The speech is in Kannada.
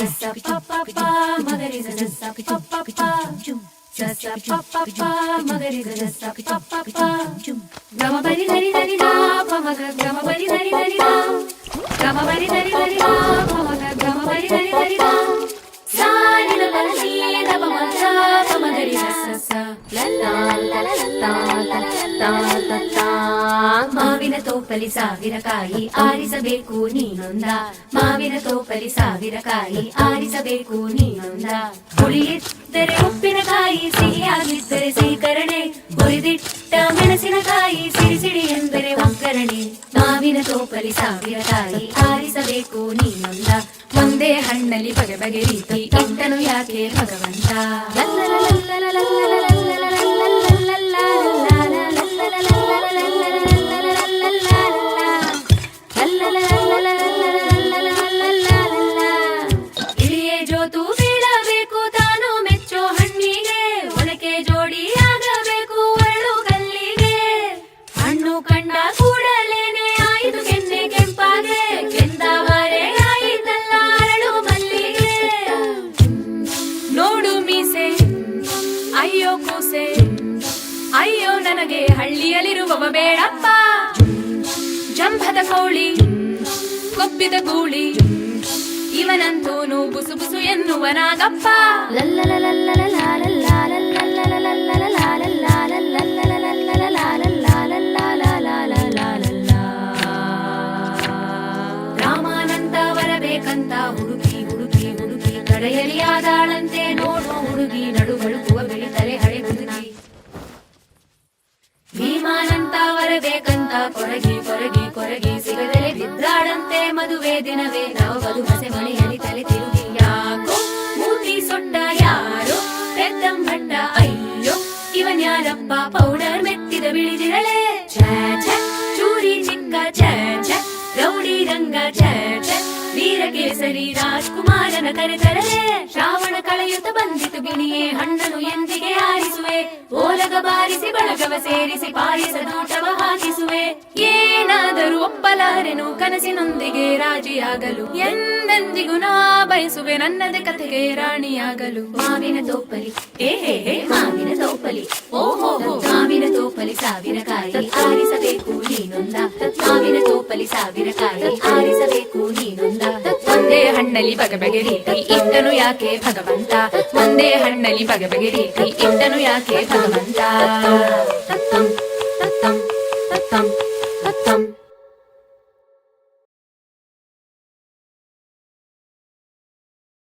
sa pa pa pa magari sa sa pa pa pa sa sa pa pa pa magari sa sa pa pa pa gama bari dari dari da pa maga gama bari dari dari da gama bari dari dari da pa maga gama bari dari dari da sa ni la la ni da pa maga pa magari sa sa la la la la la la la la ಮಾವಿನ ತೋಪಲಿ ಸಾವಿರ ಕಾಯಿ ಆರಿಸಬೇಕು ನೀನೊಂದ ಮಾವಿನ ತೋಪಲಿ ಸಾವಿರ ಕಾಯಿ ಆರಿಸಬೇಕು ನೀನೊಂದ ಹುಳಿಯಿದ್ದರೆ ಉಪ್ಪಿನಕಾಯಿ ಸಿಹಿಯಾಗಿದ್ದರೆ ಸೀಕರಣೆ ಹುರಿದಿಟ್ಟ ಮೆಣಸಿನಕಾಯಿ ಸಿಡಿ ಸಿಡಿ ಎಂದರೆ ಒಗ್ಗರಣೆ ಮಾವಿನ ತೋಪಲಿ ಸಾವಿರ ಕಾಯಿ ಆರಿಸಬೇಕು ನೀನೊಂದ ಒಂದೇ ಹಣ್ಣಲ್ಲಿ ಬಗೆ ಬಗೆ ರೀತಿ ಇಟ್ಟನು ಯಾಕೆ ಭಗವಂತ ಇಳಿಯೇ ಜೋತು ಬೀಳಬೇಕು ತಾನು ಮೆಚ್ಚೋ ಹಣ್ಣಿಗೆ ಒನಕೆ ಜೋಡಿ ಆಗಬೇಕು ಒರಳು ಕಲ್ಲಿಗೆ ಹಣ್ಣು ಕಂಡ ಕೂಡಲೇನೆ ಆಯಿತು ಕೆನ್ನೆ ಕೆಂಪಾಗೆ ಕೆಂದಾವರೆ ಆಯಿತಲ್ಲ ಅರಳು ಮಲ್ಲಿಗೆ ನೋಡು ಮೀಸೆ ಅಯ್ಯೋ ಕೂಸೆ ಅಯ್ಯೋ ನನಗೆ ಹಳ್ಳಿಯಲ್ಲಿರುವವ ಬೇಡಪ್ಪ ಜಂಭದ ಕೋಳಿ ಕೊಬ್ಬಿದ ಗೂಳಿ ಇವನಂತೂನು ಬುಸು ಬುಸು ಎನ್ನುವನಾಗಪ್ಪ ರಾಮಾನಂತ ಬರಬೇಕಂತ ಹುಡುಕಿ ಹುಡುಕಿ ಹುಡುಕಿ ಕಡೆಯಲ್ಲಿ ಆದಾಳಂತೆ ನೋಡುವ ಹುಡುಗಿ ನಡುಗಳುಕುವ ಬೆಳಿತಲೆ ಹಳೆ ಹುಡುಗಿ ಭೀಮಾನಂತ ಬರಬೇಕಂತ ಕೊರಗಿ ಕೊರಗಿ ಕೊರಗಿ ಸಿಗದಲೆ ಬಿದ್ದಾಡಂತೆ ಮದುವೆ ದಿನವೇ ನಾವು ಬದು ಹಸೆ ಮಳೆಯಲ್ಲಿ ತಲೆ ತಿರುಗಿ ಯಾಕೋ ಮೂತಿ ಸೊಟ್ಟ ಯಾರೋ ಪೆದ್ದಂಭಟ್ಟ ಅಯ್ಯೋ ಇವನ್ಯಾರಪ್ಪ ಪೌಡರ್ ಮೆತ್ತಿದ ಬಿಳಿದಿರಳೆ ಛೇ ಛೇ ಚೂರಿ ಚಿಕ್ಕ ಛೇ ಛೇ ರೌಡಿ ರಂಗ ಛೇ ಛೇ ವೀರಕೇಸರಿ ರಾಜ್ಕುಮಾರನ ಕರೆತರಲೆ ಶ್ರಾವಣ ಕಳೆಯುತ್ತ ಬಂದಿತು ಗಿಣಿಯೇ ಹಣ್ಣನು ಎಂದಿಗೆ ಆರಿಸುವೆ ಓಲಗ ಬಾರಿಸಿ ಬಳಗವ ಸೇರಿಸಿ ಪಾಯಸದೂಟವ ಹಾಕಿಸುವೆ ಏನಾದರೂ ಒಪ್ಪಲಾರೆನು ಕನಸಿನೊಂದಿಗೆ ರಾಜಿಯಾಗಲು ಎಂದೆಂದಿಗೂ ನಾ ಬಯಸುವೆ ನನ್ನದೇ ಕಥೆಗೆ ರಾಣಿಯಾಗಲು ಮಾವಿನ ತೋಪಲಿ ಹೇ ಮಾವಿನ ತೋಪಲಿ ಓಹೋ ಮಾವಿನ ತೋಪಲಿ ಸಾವಿರ ಕಾಯಿ ಆರಿಸಬೇಕು ನೀನೊಂದ ಮಾವಿನ ತೋಪಲಿ ಸಾವಿರ ಕಾಯಿ ಆರಿಸಬೇಕು ನೀನೊಂದ ಒಂದೇ ಹಣ್ಣಲ್ಲಿ ಬಗೆ ಬಗೆ ರೀತಿ ಇಟ್ಟನು ಯಾಕೆ ಭಗವಂತ ಒಂದೇ ಹಣ್ಣಲ್ಲಿ ಬಗೆ ಬಗೆ ರೀತಿ ಇಟ್ಟನು ಯಾಕೆ ಭಗವಂತ ತತ್ತಂ ತತ್ತಂ ತತ್ತಂ ತತ್ತಂ